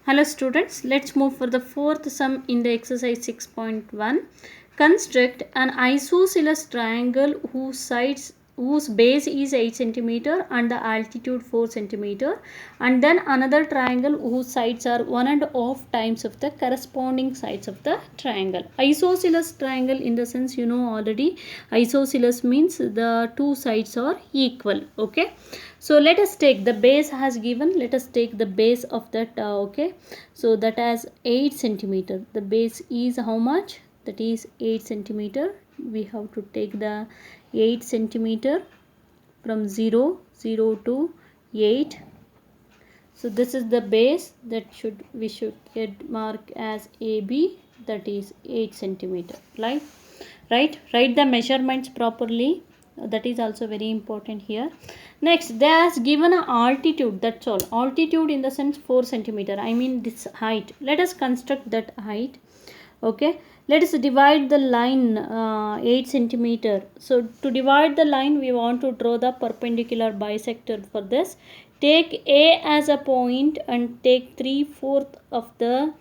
Hello students, let's move for the fourth sum in the exercise 6.1. Construct an isosceles triangle whose base is 8 cm and the altitude 4 cm, and then another triangle whose sides are 1.5 times of the corresponding sides of the triangle. Isosceles triangle, in the sense you know already, isosceles means the two sides are equal. Okay, so let us take the base has given, let us take the base of that. Okay, so that has 8 cm. The base is how much? That is 8 cm. We have to take the 8 cm from 0 to 8. So this is the base that we should get mark as AB, that is 8 cm. Right, write the measurements properly. That is also very important here. Next, they has given a altitude, that's all. Altitude in the sense 4 cm. I mean this height. Let us construct that height. Okay, let us divide the line 8 cm. So to divide the line, we want to draw the perpendicular bisector. For this, take A as a point and take 3/4 of the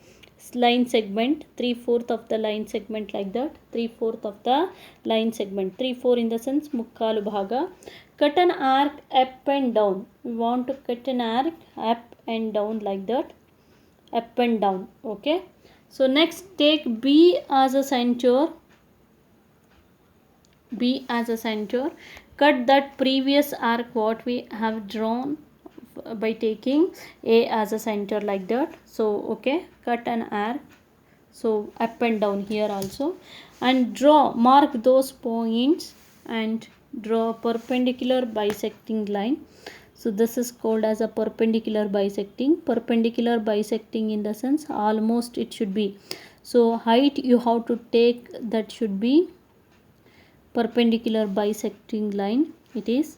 line segment, 3/4 of the line segment, like that. 3/4 of the line segment, 3/4 in the sense mukkalu bhaga. Cut an arc up and down. We want to cut an arc up and down, like that, up and down. Okay, so next take B as a center. B as a center. Cut that previous arc what we have drawn by taking A as a center, like that. So okay, cut an arc, so up and down here also, and mark those points and draw perpendicular bisecting line. So this is called as a perpendicular bisecting. Perpendicular bisecting in the sense almost it should be, so height you have to take, that should be perpendicular bisecting line it is.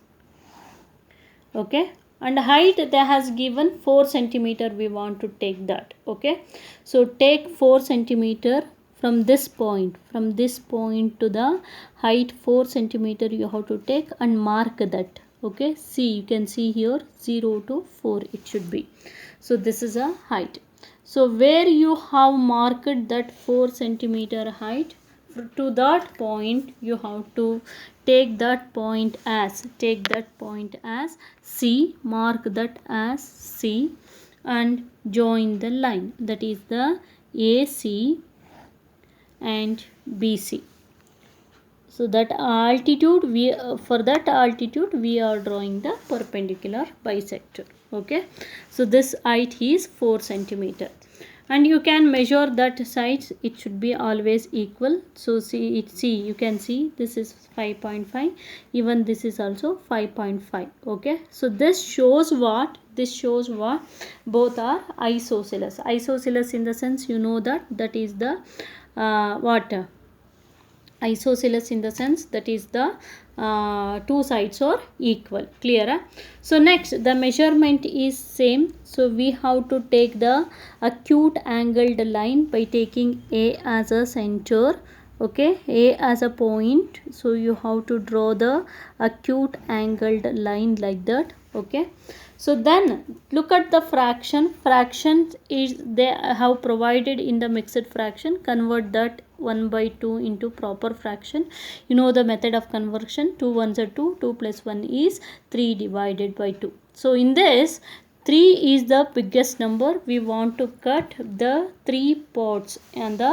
Okay, and height they has given 4 cm, we want to take that. Okay, so take 4 cm from this point, to the height 4 cm you have to take and mark that. Okay, see, you can see here 0 to 4 it should be. So this is a height. So where you have marked that 4 cm height, to that point you have to take that point as C, mark that as C, and join the line, that is the AC and BC. So that altitude, for that altitude we are drawing the perpendicular bisector. Okay, so this height is 4 cm, and you can measure that sides, it should be always equal. So see, you can see this is 5.5, even this is also 5.5. Okay, so this shows what both are isosceles. Isosceles in the sense you know that is the isosceles in the sense that is the two sides are equal. Clear? So next, the measurement is same. So we have to take the acute angled line by taking A as a center. Okay, A as a point, so you have to draw the acute angled line, like that. Okay, so then look at the fraction is they have provided in the mixed fraction. Convert that 1/2 into proper fraction. You know the method of conversion. 2 ones are 2, 2 plus 1 is 3 divided by 2. So in this, 3 is the biggest number. We want to cut the 3 parts and the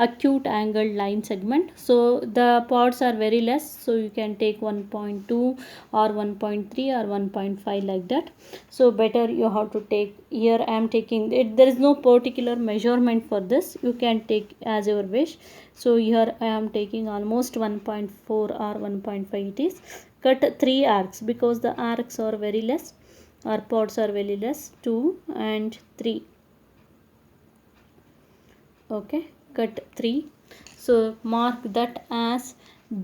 acute angled line segment. So the parts are very less, so you can take 1.2 or 1.3 or 1.5, like that. So better you have to take, here I am taking it, there is no particular measurement for this, you can take as your wish. So here I am taking almost 1.4 or 1.5 it is. Cut 3 arcs because the arcs are very less, or parts are very less, 2 and 3. Okay, cut 3. So mark that as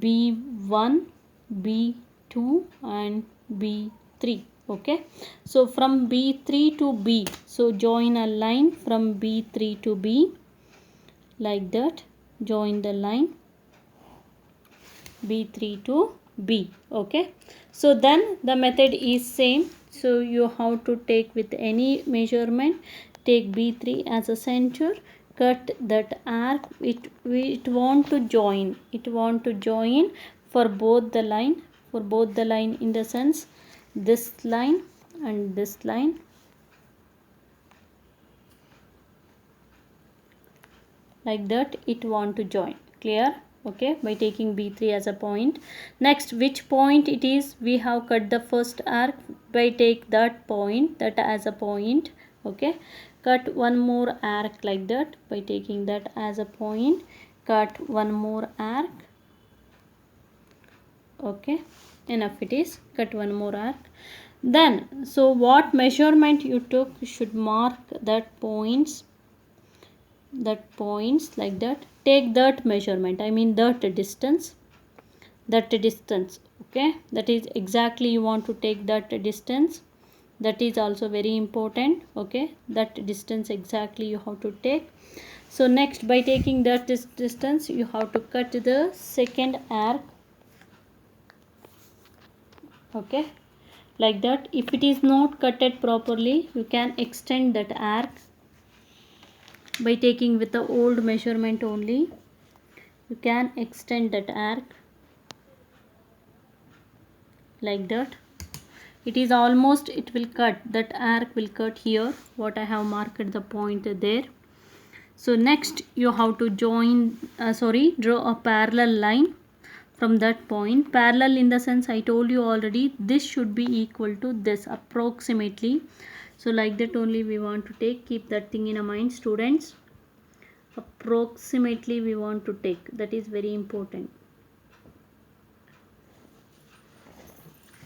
B1, B2 and B3. Okay, so from B3 to B, so join a line from B3 to B, like that. Join the line B3 to B. Okay, so then the method is same. So you have to take with any measurement, take B3 as a center, cut that arc. It want to join for both the line, in the sense this line and this line. Like that it want to join. Clear? Okay, by taking B3 as a point. Next, which point it is? We have cut the first arc. By take that point, that as a point. Okay, cut one more arc like that. By taking that as a point, cut one more arc. Okay, enough it is. Cut one more arc. Then, so what measurement you took, you should mark that points like that. Take that measurement, I mean that distance. Okay, that is exactly you want to take that distance. That is also very important. Okay, that distance exactly you have to take. So next, by taking that distance, you have to cut the second arc. Okay, like that. If it is not cutted properly, you can extend that arc by taking with the old measurement only. You can extend that arc like that. It is almost, it will cut, that arc will cut here, what I have marked the point there. So next you have to draw a parallel line from that point. Parallel in the sense, I told you already, this should be equal to this approximately. So like that only we want to take. Keep that thing in mind, students. Approximately we want to take, that is very important.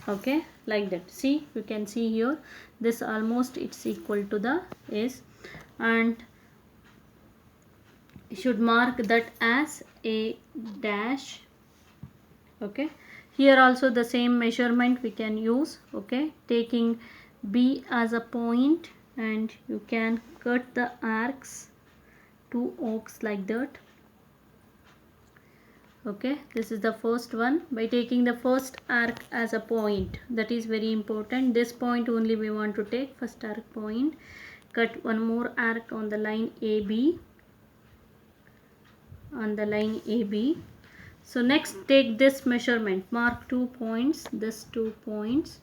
Okay, like that. See, you can see here, this almost it's equal to the S, and you should mark that as a dash. Okay, here also the same measurement we can use. Okay, taking B as a point, and you can cut the arcs, two arcs like that. Okay, this is the first one. By taking the first arc as a point, that is very important. This point only we want to take, first arc point. Cut one more arc on the line AB, So next, take this measurement, mark 2 points, this 2 points.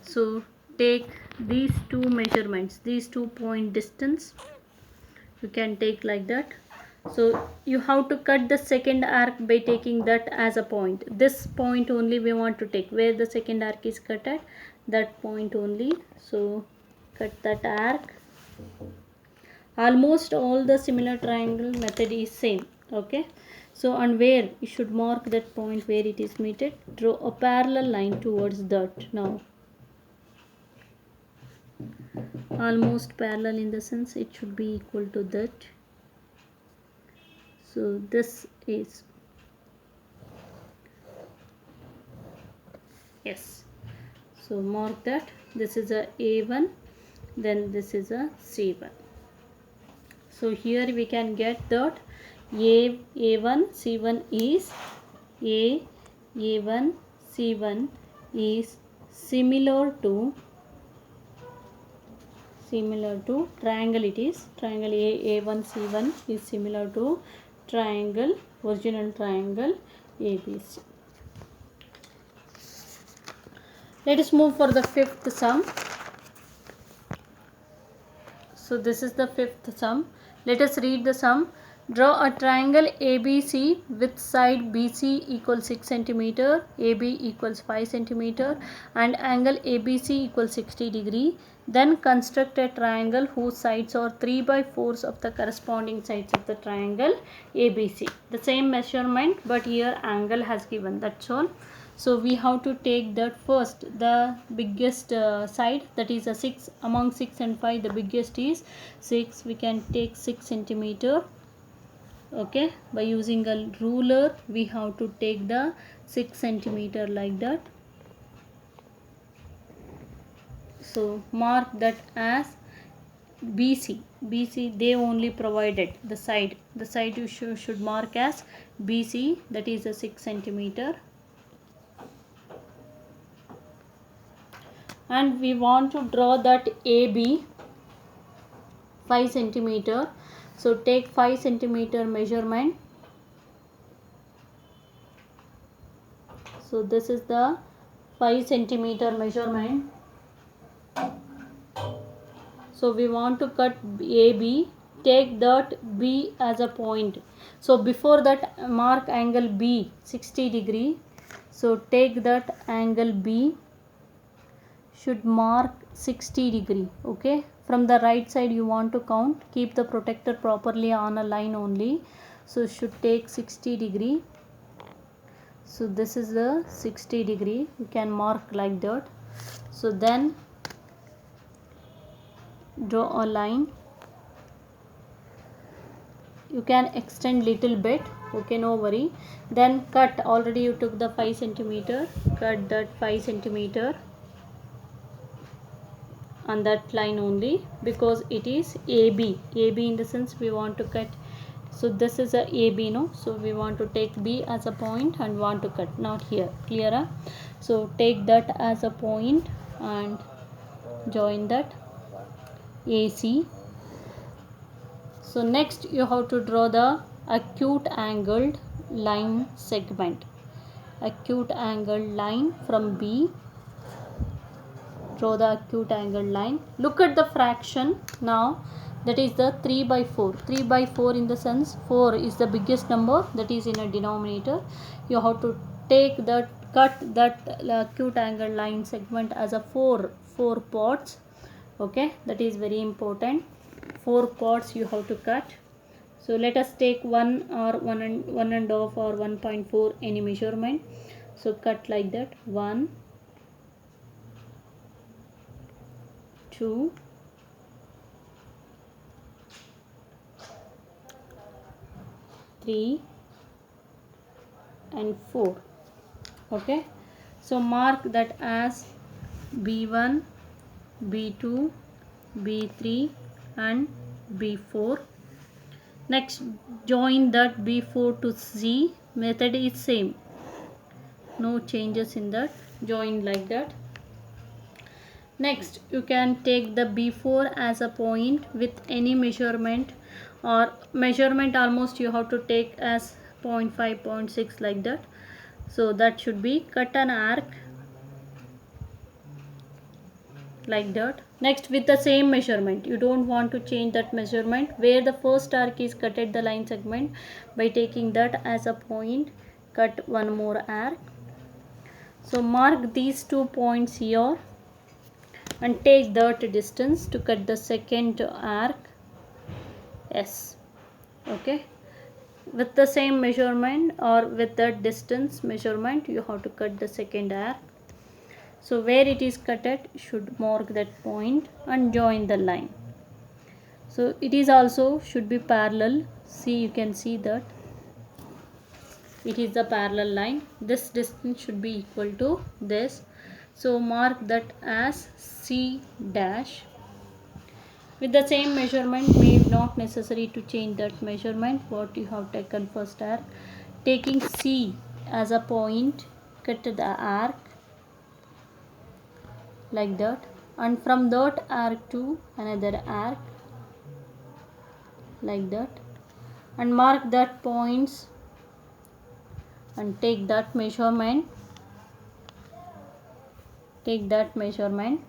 So take these two measurements, these 2 point distance, you can take like that. So you have to cut the second arc by taking that as a point. This point only we want to take, where the second arc is cut at, that point only. So cut that arc. Almost all the similar triangle method is same. Okay, so and where you should mark that point where it is meted, draw a parallel line towards that. Now almost parallel in the sense it should be equal to that. So this is, yes, so mark that. This is a A1, then this is a C1. So here we can get that A1 C1 is A1 C1 is similar to triangle. It is triangle A1 C1 is similar to triangle, original triangle ABC. Let us move for the fifth sum. So this is the fifth sum. Let us read the sum. Draw a triangle ABC with side BC equals 6 cm, AB equals 5 cm, and angle ABC equals 60 degree. Then construct a triangle whose sides are 3/4 of the corresponding sides of the triangle ABC. The same measurement, but here angle has given, that's all. So we have to take that first, the biggest side, that is a 6. Among 6 and 5, the biggest is 6. We can take 6 cm. Okay, by using a ruler we have to take the 6 cm like that. So mark that as BC. They only provided the side you should mark as BC, that is a 6 cm. And we want to draw that AB. 5 centimeter. So take 5 centimeter measurement. So this is the 5 centimeter measurement. So we want to cut AB. Take that B as a point. So before that, mark angle B 60 degree. So take that angle B should mark 60 degree. Okay, from the right side you want to count. Keep the protector properly on a line only. So should take 60 degree. So this is the 60 degree. You can mark like that. So then draw a line. You can extend little bit. Okay, no worry. Then cut. Already you took the 5 centimeter. Cut that 5 centimeter on that line only, because it is AB. AB in the sense we want to cut. So this is a AB, no? So we want to take B as a point and want to cut, not here. Clear? So take that as a point and join that AC. So next you have to draw the acute angled line segment. Acute angled line from B. Draw the acute angled line. Look at the fraction now. That is the 3 by 4. 3 by 4 in the sense 4 is the biggest number, that is in a denominator. You have to take that, cut that acute angled line segment as a 4 parts. Okay, that is very important. 4 parts you have to cut. So let us take 1 or 1.5 or 1.4 any measurement. So cut like that. 1, 2, 3 and 4. Okay, so mark that as B1, B2, B3 and B4. Next join that B4 to C. Method is same, no changes in that. Join like that. Next you can take the B4 as a point with any measurement, or measurement almost you have to take as 0.5, 0.6 like that. So that should be cut an arc like that. Next with the same measurement, you don't want to change that measurement. Where the first arc is cut at the line segment, by taking that as a point, cut one more arc. So mark these 2 points here and take that distance to cut the second arc S. Okay, with the same measurement or with that distance measurement you have to cut the second arc. So where it is cut at, should mark that point and join the line. So it is also should be parallel. See, you can see that it is the parallel line. This distance should be equal to this. So mark that as C dash. With the same measurement, may not necessary to change that measurement what you have taken first arc. Taking C as a point, cut the arc like that, and from that arc to another arc like that, and mark that points and take that measurement. Take that measurement.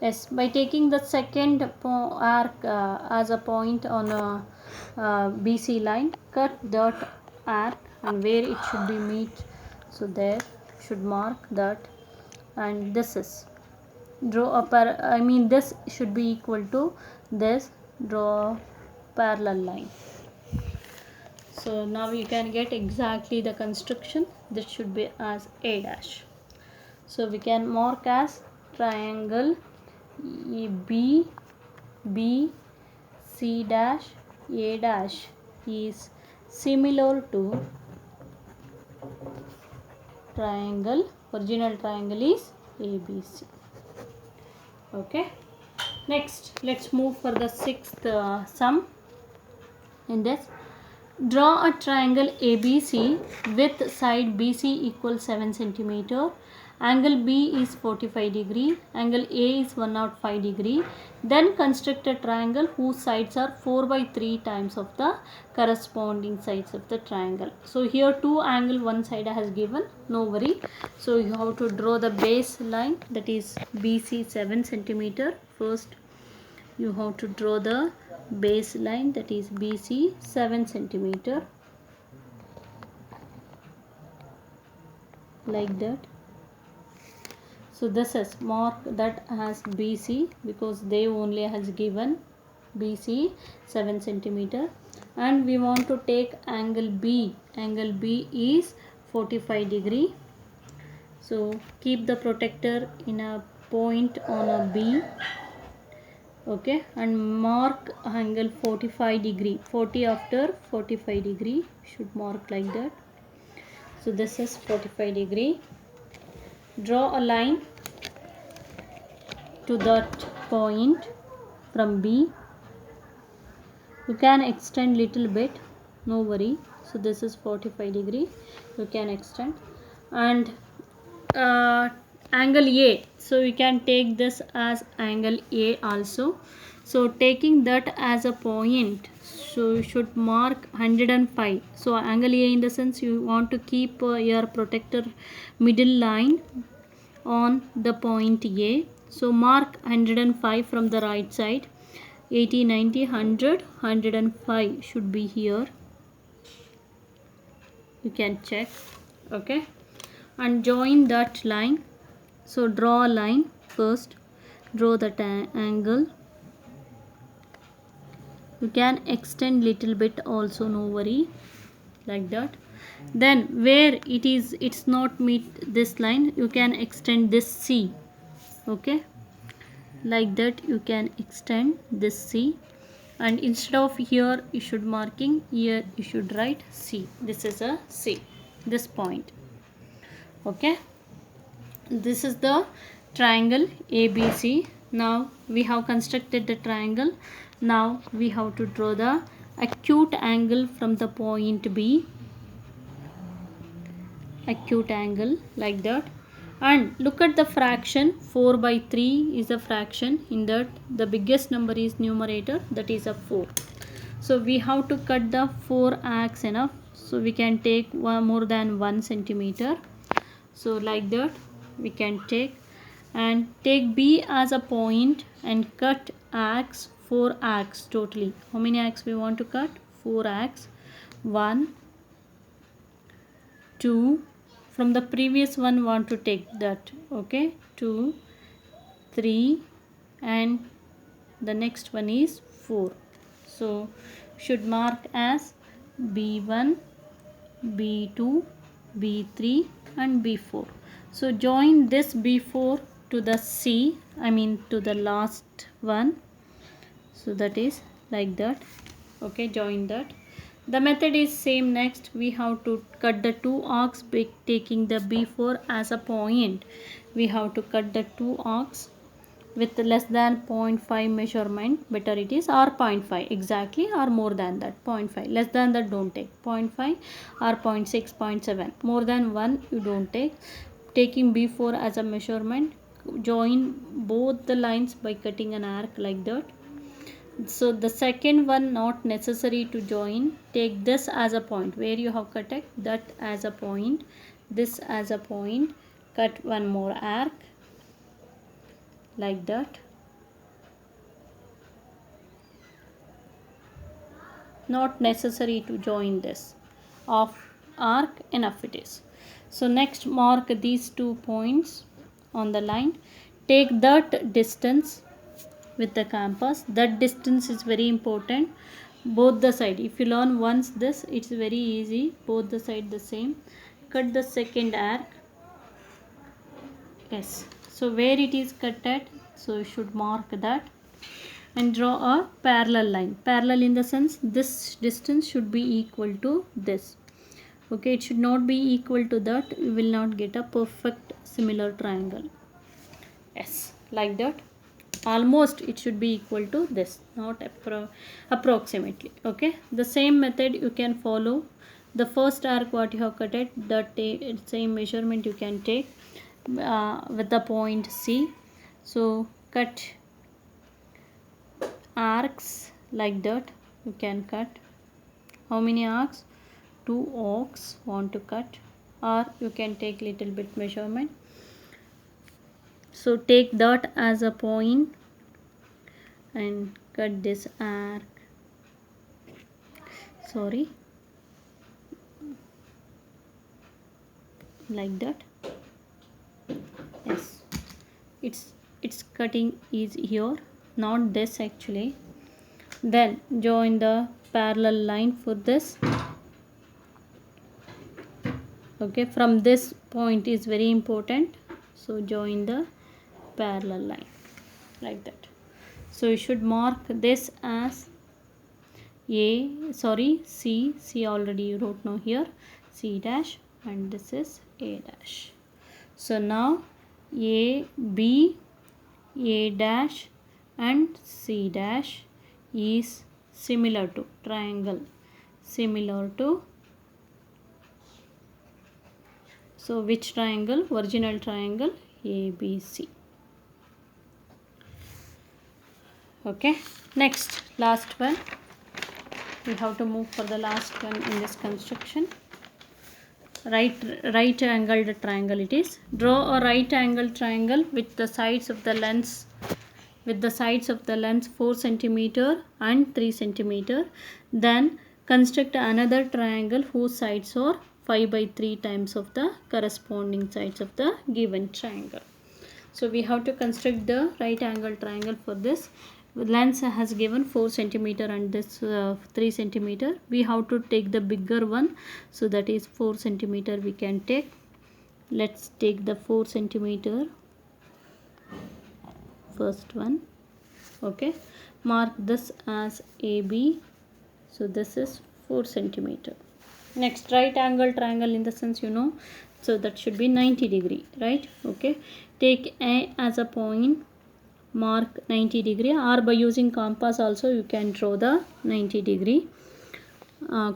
Yes, by taking the second arc as a point on a BC line, cut that arc and where it should be meet. So there should mark that, and this is draw a this should be equal to this. Draw parallel line. So now you can get exactly the construction. This should be as A dash. So we can mark as triangle B, B, C dash, A dash is similar to triangle, original triangle is ABC. Okay, next let's move for the sixth sum in this. Draw a triangle ABC with side BC equals 7 centimeter. Angle B is 45 degree. Angle A is 105 degree. Then construct a triangle whose sides are 4 by 3 times of the corresponding sides of the triangle. So here two angle one side has given, no worry. So you have to draw the base line, that is BC 7 centimeter. First you have to draw the base line, that is BC 7 centimeter, like that. So this is mark that as BC because they only has given BC 7 centimeter, and we want to take angle B. Angle B is 45 degree. So keep the protector in a point on a B. Okay, and mark angle 45 degree. 40 after 45 degree should mark like that. So this is 45 degree. Draw a line to that point from B. You can extend little bit, no worry. So this is 45 degree. You can extend, and angle A. So we can take this as angle A also. So taking that as a point, so you should mark 105. So angle A in the sense you want to keep your protector middle line on the point A. So mark 105 from the right side. 80, 90, 100, 105 should be here. You can check. Okay, and join that line. So draw a line first. Draw that angle. You can extend little bit also, no worry, like that. Then where it's not meet this line, you can extend this C. Okay, like that you can extend this C, and instead of here you should marking, here you should write C. This is a C, this point. Okay, this is the triangle ABC. Now we have constructed the triangle. Now we have to draw the acute angle from the point B. Acute angle, like that. And look at the fraction. 4 by 3 is a fraction. In that the biggest number is numerator, that is a 4. So we have to cut the 4 arcs enough. So we can take more than 1 centimeter. So like that we can take, and take B as a point and cut arcs, 4 arcs totally. How many arcs we want to cut? 4 arcs. 1, 2, from the previous one want to take that. Okay, 2, 3, and the next one is 4. So should mark as B1, B2, B3 and B4. So join this B4 to the C, I mean to the last one. So that is like that. Okay, join that. The method is same. Next we have to cut the 2 arcs by taking the B4 as a point. We have to cut the 2 arcs with less than 0.5 measurement, better it is, or 0.5 exactly, or more than that 0.5. Less than that don't take. 0.5 or 0.6, 0.7, more than 1 you don't take. Taking B4 as a measurement, join both the lines by cutting an arc like that. So the second one not necessary to join. Take this as a point where you have cut it, that as a point, this as a point, cut one more arc like that. Not necessary to join this. Of arc enough it is. So next mark these 2 points on the line. Take that distance with the compass. That distance is very important. Both the side, if you learn once this, it's very easy. Both the side the same. Cut the second arc. Yes, so where it is cut at, so you should mark that and draw a parallel line. Parallel in the sense this distance should be equal to this. Okay, it should not be equal to that. You will not get a perfect similar triangle. Yes, like that. almost it should be equal to this, not approximately. Okay, the same method you can follow. The first arc what you have cut it, the same measurement you can take with the point C. So cut arcs like that. You can cut how many arcs? 2 arcs want to cut, or you can take little bit measurement. So take that as a point and cut this arc. Sorry, like that. Yes, it's cutting is here, not this actually. Then join the parallel line for this. Okay, from this point is very important, so join the parallel line like that. So you should mark this as C already you wrote now here, C dash, and this is A dash. So now A, B, A dash and C dash is similar to triangle, similar to, so which triangle? Original triangle ABC. Okay, next, last one. We have to move for the last one in this construction. Right angled triangle it is. Draw a right angled triangle with the sides of the lengths 4 centimeter and 3 centimeter. Then construct another triangle whose sides are 5 by 3 times of the corresponding sides of the given triangle. So we have to construct the right angle triangle. For this, length has given 4 centimeter and this 3 centimeter. We have to take the bigger one, so that is 4 centimeter we can take. Let's take the 4 centimeter first one. Okay, mark this as AB. So this is 4 centimeter. Next, right angle triangle, in the sense you know, so that should be 90 degree, right? Okay, take A as a point, mark 90 degree, or by using compass also you can draw the 90 degree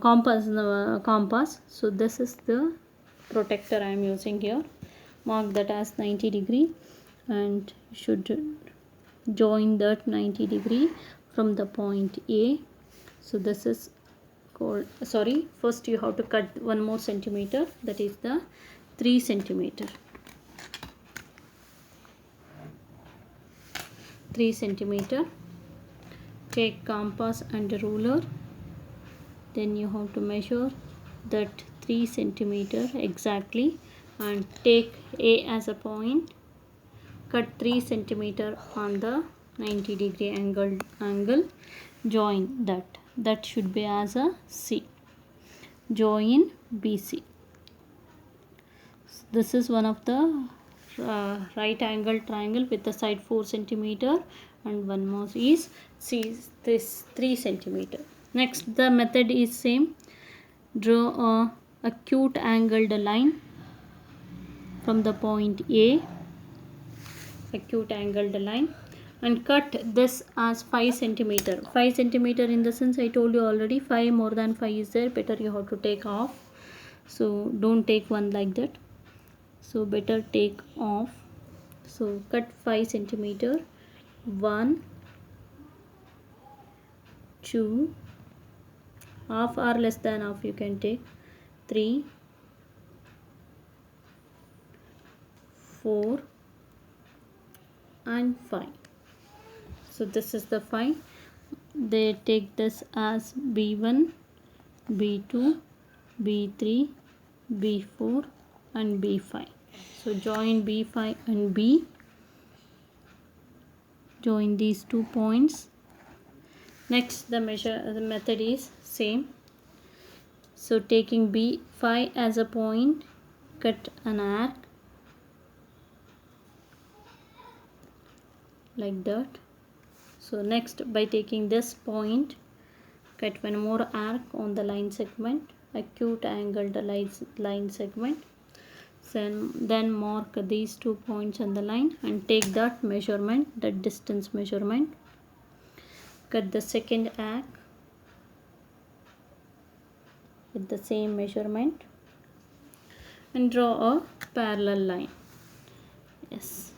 compass. So this is the protector I am using here. Mark that as 90 degree and should join that 90 degree from the point A. So this is called, sorry, first you have to cut 1 more centimeter, that is the 3 centimeter. 3 centimeter. Take compass and ruler, then you have to measure that 3 centimeter exactly and take A as a point. Cut 3 centimeter on the 90 degree angle. Join that should be as a C. Join BC. This is one of the right angle triangle with the side 4 centimeter and one more is C, this 3 centimeter. Next, the method is same. Draw a acute angled line from the point A, acute angled line, and cut this as 5 centimeter. 5 centimeter in the sense I told you already, 5 more than 5 is there, better you have to take off. So don't take one like that, so better take off. So cut 5 centimeter, 1, 2, half or less than half you can take, 3, 4 and 5. So this is the 5. They take this as B1, B2, B3, B4 and B5. So join B5 and B. Join these 2 points. Next, the method is same. So taking B5 as a point, cut an arc like that. So next, by taking this point, cut one more arc on the line segment, acute angled line segment. then mark these 2 points on the line and take that measurement, that distance measurement. Cut the second arc with the same measurement and draw a parallel line. Yes,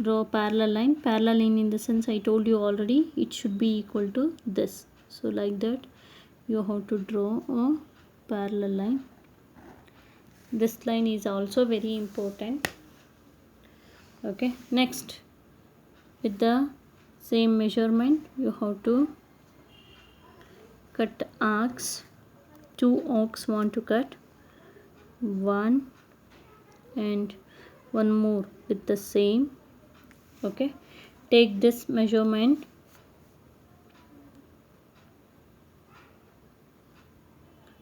draw a parallel line. Parallel line in the sense I told you already, it should be equal to this. So like that you have to draw a parallel line. This line is also very important. Okay, next with the same measurement you have to cut arcs. 2 arcs want to cut, one and one more with the same. Okay, take this measurement,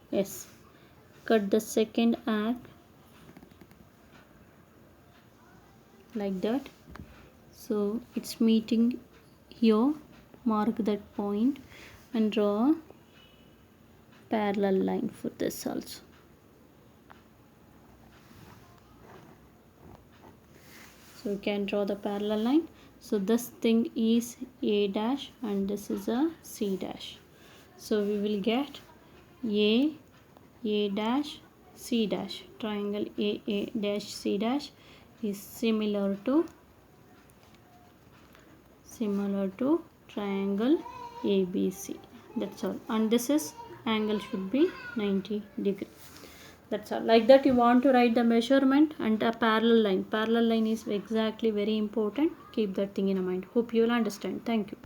yes, cut the second arc like that. So it's meeting here, mark that point and draw a parallel line for this also. So you can draw the parallel line. So this thing is A dash and this is a C dash. So we will get A dash, C dash. Triangle A dash, C dash is similar to triangle ABC. That's all. And this is angle should be 90 degree. That's all. Like that you want to write the measurement and a parallel line. Parallel line is exactly very important. Keep that thing in mind. Hope you will understand. Thank you.